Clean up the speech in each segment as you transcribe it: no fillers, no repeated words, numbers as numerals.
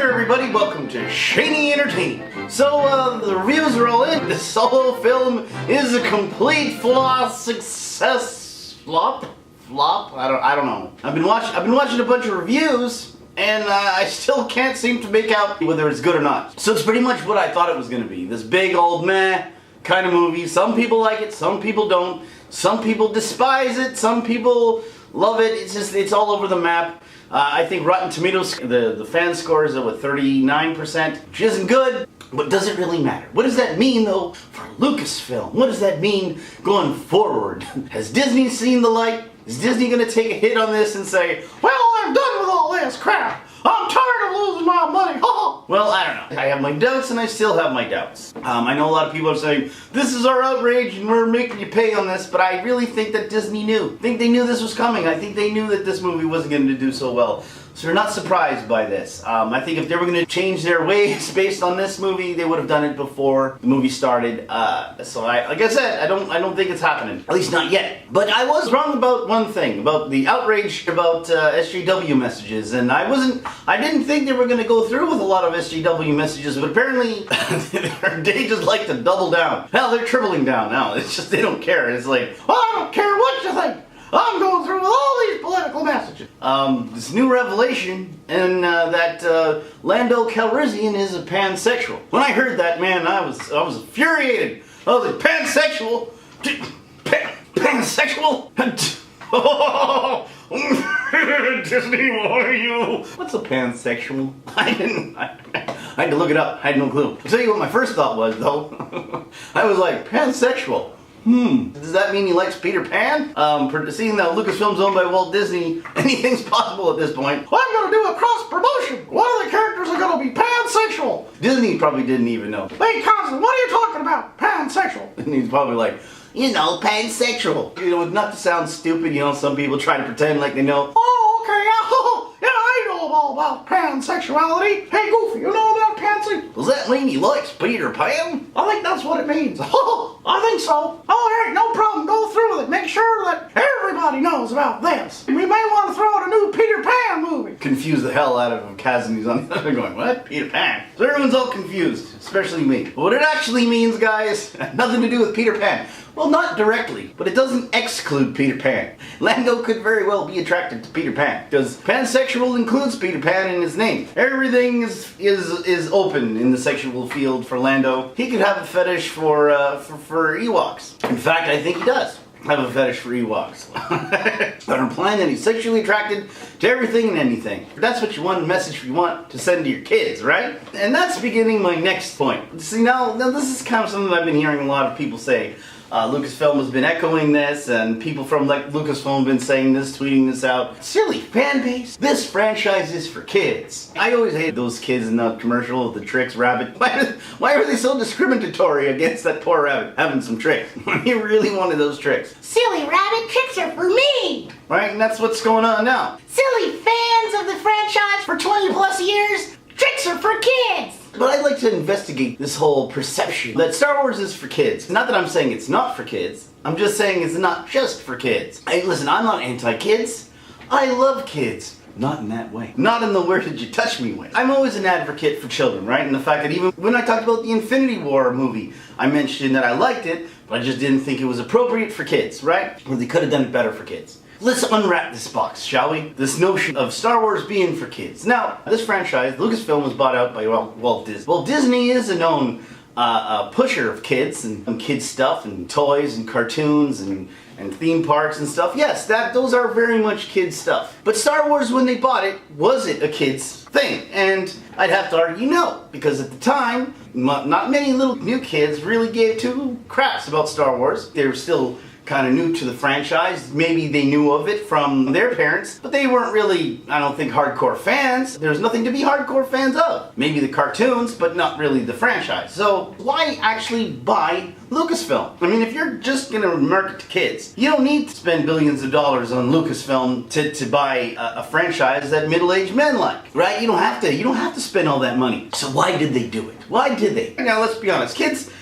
there, everybody. Welcome to Shaney Entertaining. So, the reviews are all in. The Solo film is a complete success. Flop? I don't know. I've been watching a bunch of reviews, and I still can't seem to make out whether it's good or not. So it's pretty much what I thought it was going to be. This big old meh kind of movie. Some people like it, some people don't. Some people despise it, some people love it. It's all over the map. I think Rotten Tomatoes, the fan score is at 39%, which isn't good, but does it really matter? What does that mean, though, for Lucasfilm? What does that mean going forward? Has Disney seen the light? Is Disney going to take a hit on this and say, well, I'm done with all this crap. I'm tired of losing my money. Well, I don't know. I have my doubts, and I still have my doubts. I know a lot of people are saying, this is our outrage, and we're making you pay on this, but I really think that Disney knew. I think they knew this was coming. I think they knew that this movie wasn't going to do so well. So they're not surprised by this. I think if they were going to change their ways based on this movie, they would have done it before the movie started. So like I said, I don't think it's happening. At least not yet. But I was wrong about one thing, about the outrage about SJW messages, and I didn't think they were going to go through with a lot of SJW messages, but apparently they just like to double down. Hell, they're tripling down now. It's just they don't care. It's like, well, I don't care what you think. I'm going through with all these political messages. This new revelation, and that Lando Calrissian is a pansexual. When I heard that, man, I was infuriated. I was like, pansexual? Pansexual? Disney, what are you? What's a pansexual? I had to look it up. I had no clue. I'll tell you what my first thought was, though. I was like, pansexual. Does that mean he likes Peter Pan? Seeing that Lucasfilm's owned by Walt Disney, anything's possible at this point. Well, I'm gonna do a cross promotion. One of the characters are gonna be pansexual. Disney probably didn't even know. Hey, Constance, what are you talking about? Pansexual. And he's probably like, you know, pansexual. You know, not to sound stupid, you know, some people try to pretend like they know. Oh, okay, yeah, I know all about pansexuality. Hey, Goofy, you know about pansexuality? Does that mean he likes Peter Pan? I think that's what it means. I think so. Alright, no problem. Go through with it. Make sure that everybody knows about this. We may want to throw out a new Peter Pan movie. Confuse the hell out of him. Kaz and he's on the other going, what? Peter Pan? So everyone's all confused, especially me. But what it actually means, guys, nothing to do with Peter Pan. Well, not directly, but it doesn't exclude Peter Pan. Lando could very well be attracted to Peter Pan, because pansexual includes Peter Pan in his name. Everything is open in the sexual field for Lando. He could have a fetish for Ewoks. In fact, I think he does have a fetish for Ewoks. But I'm implying that he's sexually attracted to everything and anything. That's what you want, a message you want to send to your kids, right? And that's beginning my next point. See, now this is kind of something I've been hearing a lot of people say. Lucasfilm has been echoing this, and people from like Lucasfilm have been saying this, tweeting this out. Silly fan base. This franchise is for kids. I always hated those kids in the commercial with the tricks rabbit. Why are they so discriminatory against that poor rabbit having some tricks? He really wanted those tricks. Silly rabbit, tricks are for me! Right, and that's what's going on now. Silly fans of the franchise for 20 plus years, tricks are for kids! But I'd like to investigate this whole perception that Star Wars is for kids. Not that I'm saying it's not for kids. I'm just saying it's not just for kids. Hey, listen, I'm not anti-kids. I love kids. Not in that way. Not in the where did you touch me way. I'm always an advocate for children, right? And the fact that even when I talked about the Infinity War movie, I mentioned that I liked it, but I just didn't think it was appropriate for kids, right? Or they could have done it better for kids. Let's unwrap this box, shall we? This notion of Star Wars being for kids. Now, this franchise, Lucasfilm, was bought out by Walt Disney. Well, Disney is a known pusher of kids and kids stuff and toys and cartoons and theme parks and stuff. Yes, those are very much kids stuff. But Star Wars, when they bought it, was it a kids thing? And I'd have to argue no, because at the time, not many little new kids really gave two craps about Star Wars. They were still kind of new to the franchise. Maybe they knew of it from their parents, but they weren't really, I don't think, hardcore fans. There's nothing to be hardcore fans of. Maybe the cartoons, but not really the franchise. So why actually buy Lucasfilm? I mean, if you're just going to market to kids, you don't need to spend billions of dollars on Lucasfilm to buy a franchise that middle-aged men like, right? You don't have to spend all that money. So why did they do it? Why did they? Now, let's be honest.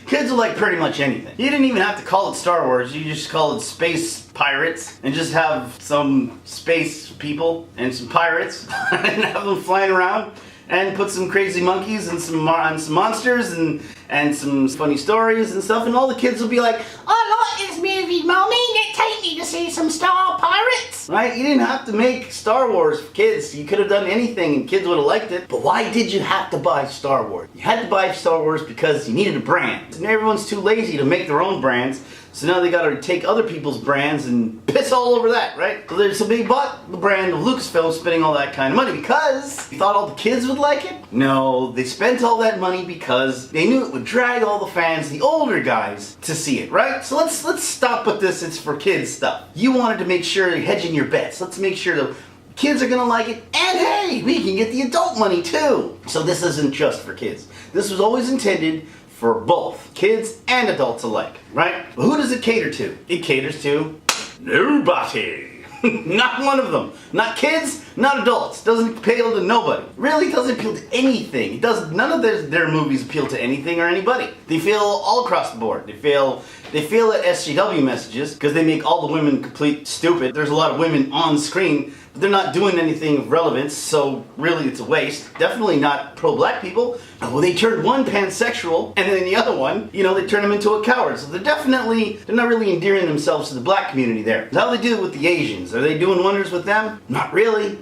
Kids will like pretty much anything. You didn't even have to call it Star Wars. You just call it Space Pirates and just have some space people and some pirates and have them flying around and put some crazy monkeys and some monsters and some funny stories and stuff, and all the kids will be like, I like this movie, Mommy. Take me to see some Star Pirates. right? You didn't have to make Star Wars for kids. You could have done anything and kids would have liked it. But why did you have to buy Star Wars? You had to buy Star Wars because you needed a brand. And everyone's too lazy to make their own brands. So now they gotta take other people's brands and piss all over that, right? So they bought the brand of Lucasfilm, spending all that kind of money because they thought all the kids would like it? No, they spent all that money because they knew it would drag all the fans, the older guys, to see it, right? So let's stop with this, it's for kids stuff. You wanted to make sure you're hedging your bets. Let's make sure the kids are gonna like it, and hey, we can get the adult money too. So this isn't just for kids. This was always intended for both kids and adults alike, right? But who does it cater to? It caters to nobody. Not one of them. Not kids, not adults. Doesn't appeal to nobody. Really doesn't appeal to anything. It does. None of their movies appeal to anything or anybody. They fail all across the board. They fail at SJW messages because they make all the women complete stupid. There's a lot of women on screen, but they're not doing anything of relevance, so really it's a waste. Definitely not pro-black people. Well, they turned one pansexual, and then the other one, they turn them into a coward. So they're not really endearing themselves to the black community there. How do they do it with the Asians? Are they doing wonders with them? Not really.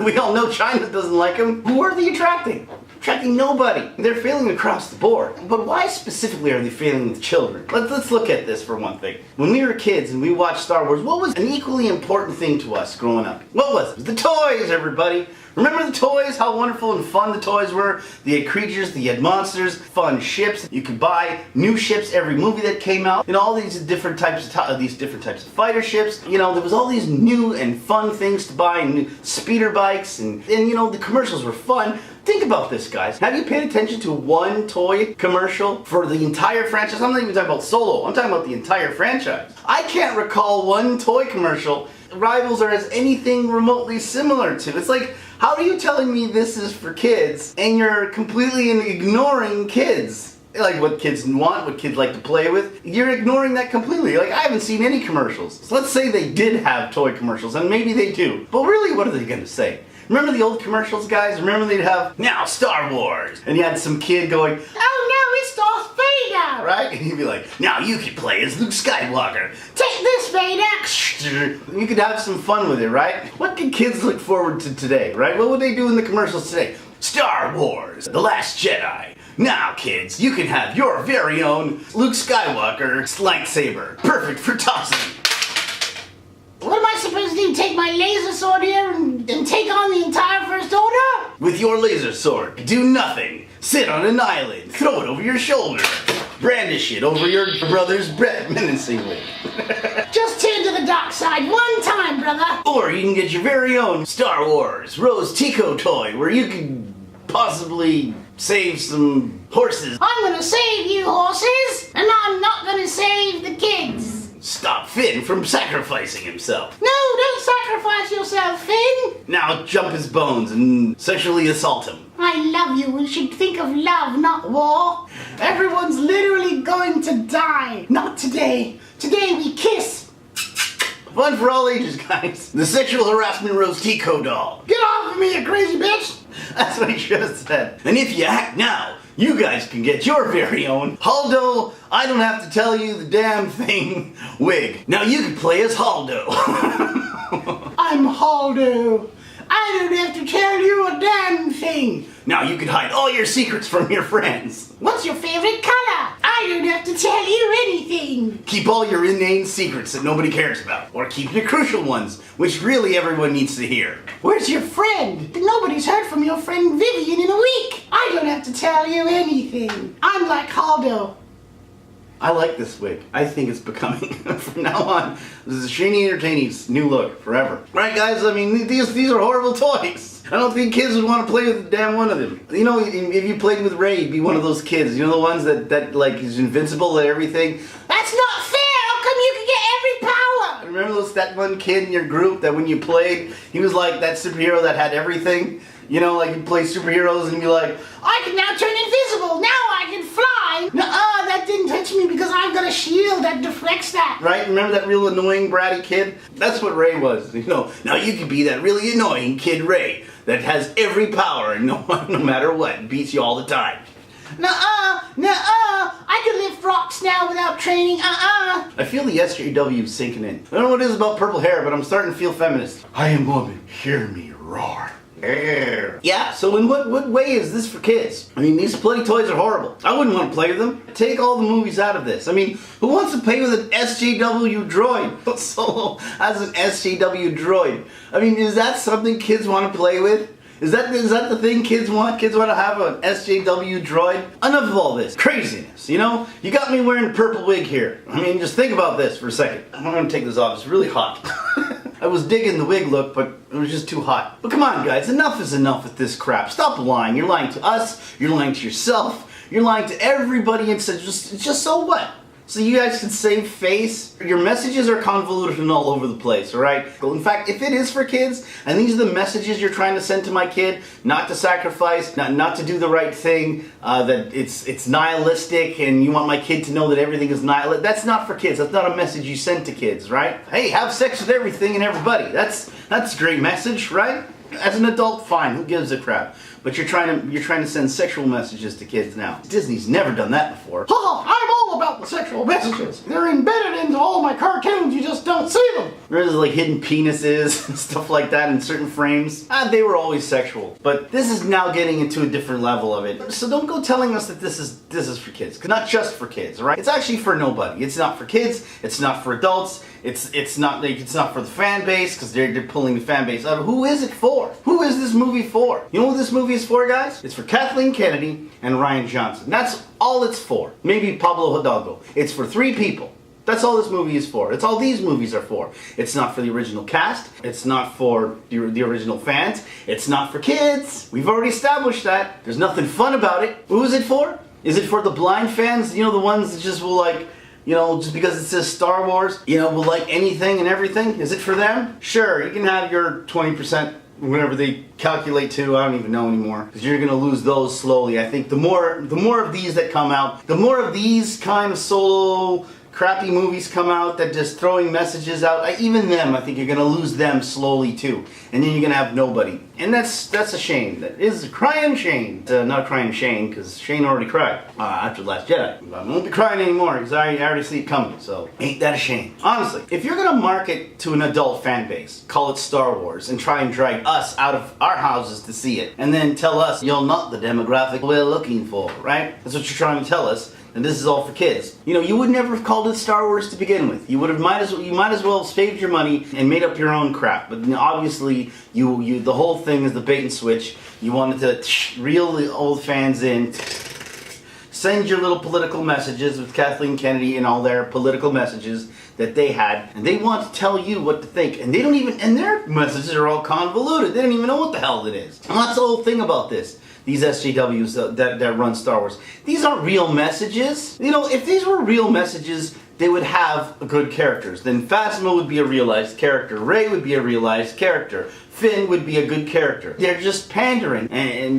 We all know China doesn't like them. Who are they attracting? Attracting nobody. They're failing across the board. But why specifically are they failing with children? Let's look at this for one thing. When we were kids and we watched Star Wars, what was an equally important thing to us growing up? What was it? It was the toys, everybody. Remember the toys? How wonderful and fun the toys were? They had creatures, they had monsters, fun ships. You could buy new ships every movie that came out. All these different types of fighter ships. There was all these new and fun things to buy, and new speeder bikes, and the commercials were fun. Think about this, guys. Have you paid attention to one toy commercial for the entire franchise? I'm not even talking about Solo. I'm talking about the entire franchise. I can't recall one toy commercial Rivals are as anything remotely similar to. It's like, how are you telling me this is for kids and you're completely ignoring kids? Like what kids want, what kids like to play with. You're ignoring that completely. Like, I haven't seen any commercials. So let's say they did have toy commercials, and maybe they do. But really, what are they gonna say? Remember the old commercials, guys? Remember they'd have, now Star Wars! And you had some kid going, oh no, it's Darth Vader! Right? And he'd be like, now you can play as Luke Skywalker. Take this, Vader! You could have some fun with it, right? What can kids look forward to today, right? What would they do in the commercials today? Star Wars, The Last Jedi. Now, kids, you can have your very own Luke Skywalker lightsaber. Perfect for tossing. What am I supposed to do? Take my laser sword here and take on the entire First Order? With your laser sword, do nothing. Sit on an island, throw it over your shoulder, brandish it over your brother's breath menacingly. Just turn to the dark side one time, brother. Or you can get your very own Star Wars Rose Tico toy where you can possibly save some horses. I'm gonna save you, horses, and I'm not gonna save the kids. Stop Finn from sacrificing himself. No, don't sacrifice yourself, Finn. Now jump his bones and sexually assault him. I love you. We should think of love, not war. Everyone's literally going to die. Not today. Today we kiss. Fun for all ages, guys. The sexual harassment Rose Tico doll. Get off of me, you crazy bitch. That's what he should have said. And if you act now, you guys can get your very own Haldo, I don't have to tell you the damn thing wig. Now you can play as Haldo. I'm Haldo. I don't have to tell you a damn thing. Now you can hide all your secrets from your friends. What's your favorite color? I don't have to tell you anything. Keep all your inane secrets that nobody cares about. Or keep your crucial ones, which really everyone needs to hear. Where's your friend? Nobody's heard from your friend Vivian in a week. I don't have to tell you anything. I'm like Haldo. I like this wig. I think it's becoming, from now on, this is Shaney Entertaining's new look forever. Right, guys? I mean, these are horrible toys. I don't think kids would want to play with a damn one of them. You know, if you played with Ray, you'd be one of those kids. You know, the ones that like, is invincible at everything. That's not fair! How come you can get every power? Remember that one kid in your group that when you played, he was like that superhero that had everything? You know, like you play superheroes and be like, I can now turn invisible. Now I can fly. Nuh-uh, that didn't touch me because I've got a shield that deflects that. right? Remember that real annoying bratty kid? That's what Ray was. You know, now you could be that really annoying kid Ray that has every power and no matter what, beats you all the time. Nuh-uh, I can lift rocks now without training, I feel the SJW sinking in. I don't know what it is about purple hair, but I'm starting to feel feminist. I am woman, hear me roar. Yeah, so in what way is this for kids? I mean, these bloody toys are horrible. I wouldn't want to play with them. Take all the movies out of this. I mean, who wants to play with an SJW droid? Solo has an SJW droid. I mean, is that something kids want to play with? Is that the thing kids want? Kids want to have an SJW droid? Enough of all this craziness, you know? You got me wearing a purple wig here. I mean, just think about this for a second. I'm going to take this off. It's really hot. I was digging the wig look, but it was just too hot. But come on, guys. Enough is enough with this crap. Stop lying. You're lying to us. You're lying to yourself. You're lying to everybody and said, just so what? So you guys can save face. Your messages are convoluted and all over the place, alright? In fact, if it is for kids, and these are the messages you're trying to send to my kid, not to sacrifice, not to do the right thing, that it's nihilistic, and you want my kid to know that everything is nihilistic, that's not for kids. That's not a message you send to kids, right? Hey, have sex with everything and everybody. That's a great message, right? As an adult, fine, who gives a crap? But you're trying to send sexual messages to kids now. Disney's never done that before. I'm all about the sexual messages. They're embedded into all my cartoons, you just don't see them. There's like hidden penises and stuff like that in certain frames. They were always sexual. But this is now getting into a different level of it. So don't go telling us that this is for kids. 'Cause not just for kids, right? It's actually for nobody. It's not for kids, it's not for adults, it's not for the fan base, because they're pulling the fan base out. Who is it for? Who is this movie for? You know what this movie is for, guys? It's for Kathleen Kennedy and Ryan Johnson. That's all it's for. Maybe Pablo Hidalgo. It's for 3 people. That's all this movie is for. It's all these movies are for. It's not for the original cast. It's not for the original fans. It's not for kids. We've already established that. There's nothing fun about it. Who is it for? Is it for the blind fans? You know, the ones that just will like, you know, just because it says Star Wars, you know, will like anything and everything? Is it for them? Sure, you can have your 20%, whatever they calculate to, I don't even know anymore, because you're going to lose those slowly. I think the more of these that come out, the more of these kind of solo crappy movies come out that just throwing messages out, even them, I think you're going to lose them slowly too. And then you're going to have nobody. And that's a shame. That is a crying shame. Not a crying Shane, because Shane already cried after The Last Jedi. I won't be crying anymore, because I already see it coming. So, ain't that a shame? Honestly, if you're going to market to an adult fan base, call it Star Wars, and try and drag us out of our houses to see it, and then tell us you're not the demographic we're looking for, right? That's what you're trying to tell us. And this is all for kids. You know, you would never have called it Star Wars to begin with. You might as well have saved your money and made up your own crap. But obviously, the whole thing is the bait and switch. You wanted to reel the old fans in, send your little political messages with Kathleen Kennedy and all their political messages that they had, and they want to tell you what to think, and they don't even, and their messages are all convoluted. They don't even know what the hell it is. And that's the whole thing about this. These SJWs that run Star Wars. These aren't real messages. You know, if these were real messages, they would have good characters. Then Phasma would be a realized character. Rey would be a realized character. Finn would be a good character. They're just pandering,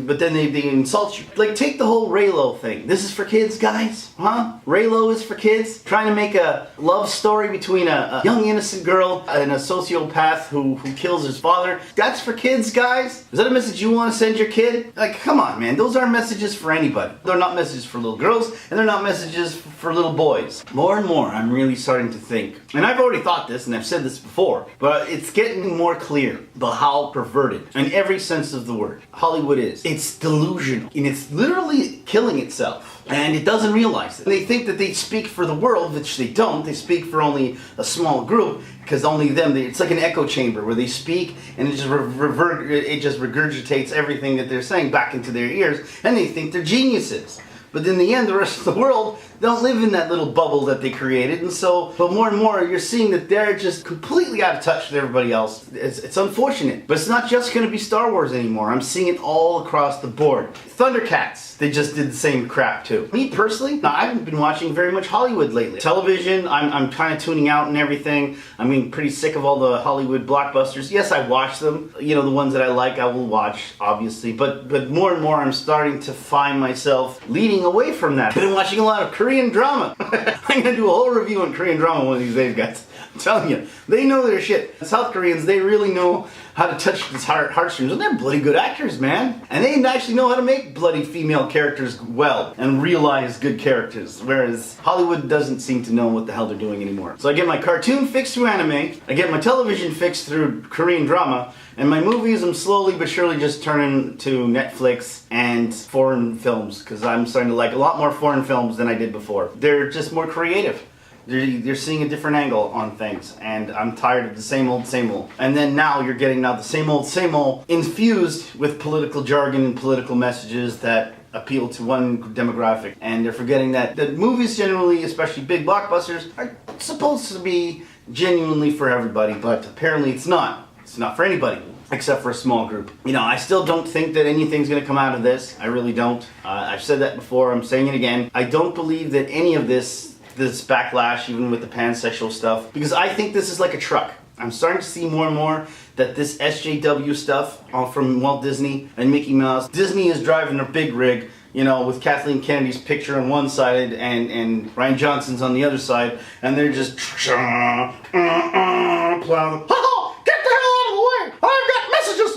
but then they insult you. Like, take the whole Reylo thing. This is for kids, guys? Huh? Reylo is for kids? Trying to make a love story between a young innocent girl and a sociopath who kills his father. That's for kids, guys? Is that a message you want to send your kid? Like, come on, man. Those aren't messages for anybody. They're not messages for little girls, and they're not messages for little boys. More and more, I'm really starting to think, and I've already thought this, and I've said this before, but it's getting more clear about how perverted, in every sense of the word, Hollywood is. It's delusional, and it's literally killing itself, and it doesn't realize it. They think that they speak for the world, which they don't. They speak for only a small group, because only them, it's like an echo chamber where they speak, and it just regurgitates everything that they're saying back into their ears, and they think they're geniuses. But in the end, the rest of the world don't live in that little bubble that they created. And so, but more and more, you're seeing that they're just completely out of touch with everybody else. It's unfortunate. But it's not just going to be Star Wars anymore. I'm seeing it all across the board. Thundercats, they just did the same crap too. Me personally, now, I haven't been watching very much Hollywood lately. Television, I'm kind of tuning out and everything. I mean, pretty sick of all the Hollywood blockbusters. Yes, I watch them. You know, the ones that I like, I will watch, obviously. But more and more, I'm starting to find myself leading away from that. I've been watching a lot of Korean drama. I'm going to do a whole review on Korean drama one of these days, guys. I'm telling you, they know their shit. The South Koreans, they really know how to touch these heartstrings. And they're bloody good actors, man. And they actually know how to make bloody female characters well and realize good characters. Whereas Hollywood doesn't seem to know what the hell they're doing anymore. So I get my cartoon fixed through anime, I get my television fixed through Korean drama, and my movies I'm slowly but surely just turning to Netflix and foreign films, because I'm starting to like a lot more foreign films than I did before. They're just more creative. They're seeing a different angle on things, and I'm tired of the same old, same old. And then now you're getting the same old, infused with political jargon and political messages that appeal to one demographic. And they're forgetting that movies generally, especially big blockbusters, are supposed to be genuinely for everybody, but apparently it's not. It's not for anybody. Except for a small group. You know, I still don't think that anything's going to come out of this. I really don't. I've said that before. I'm saying it again. I don't believe that any of this backlash, even with the pansexual stuff, because I think this is like a truck. I'm starting to see more and more that this SJW stuff from Walt Disney and Mickey Mouse, Disney is driving a big rig, you know, with Kathleen Kennedy's picture on one side and Ryan Johnson's on the other side, and they're just plowing.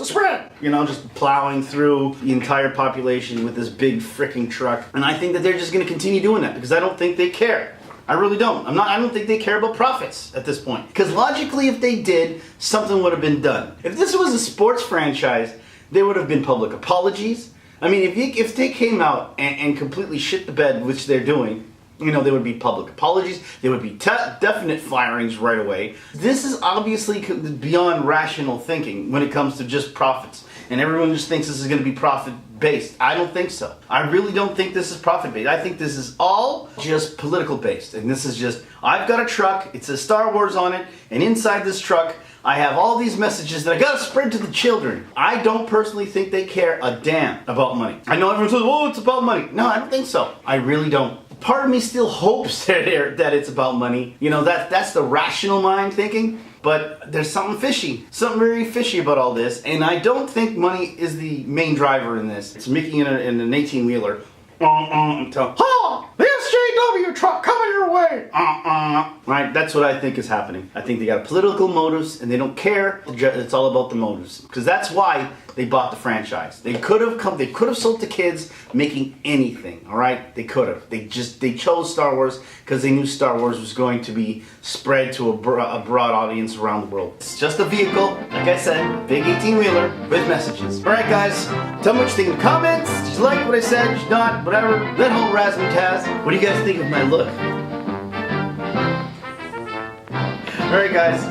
Spread. You know, just plowing through the entire population with this big freaking truck. And I think that they're just going to continue doing that because I don't think they care. I really don't. I don't think they care about profits at this point. Because logically, if they did, something would have been done. If this was a sports franchise, there would have been public apologies. I mean, if they came out and completely shit the bed, which they're doing, you know, there would be public apologies. There would be definite firings right away. This is obviously beyond rational thinking when it comes to just profits. And everyone just thinks this is going to be profit-based. I don't think so. I really don't think this is profit-based. I think this is all just political-based. And this is just, I've got a truck, it says Star Wars on it, and inside this truck, I have all these messages that I gotta spread to the children. I don't personally think they care a damn about money. I know everyone says, oh, it's about money. No, I don't think so. I really don't. Part of me still hopes that it's about money. You know, that's the rational mind thinking. But there's something fishy. Something very fishy about all this. And I don't think money is the main driver in this. It's Mickey in an 18-wheeler. Ha! The SJW truck coming your way! Right, that's what I think is happening. I think they got political motives and they don't care. It's all about the motives. Because that's why they bought the franchise. They could have sold to kids making anything, all right? They could have. They chose Star Wars because they knew Star Wars was going to be spread to a broad audience around the world. It's just a vehicle, like I said, big 18-wheeler with messages. All right, guys, tell me what you think in the comments. Did you like what I said? Did you not? Whatever. That whole razzmatazz. What do you guys think of my look? All right, guys.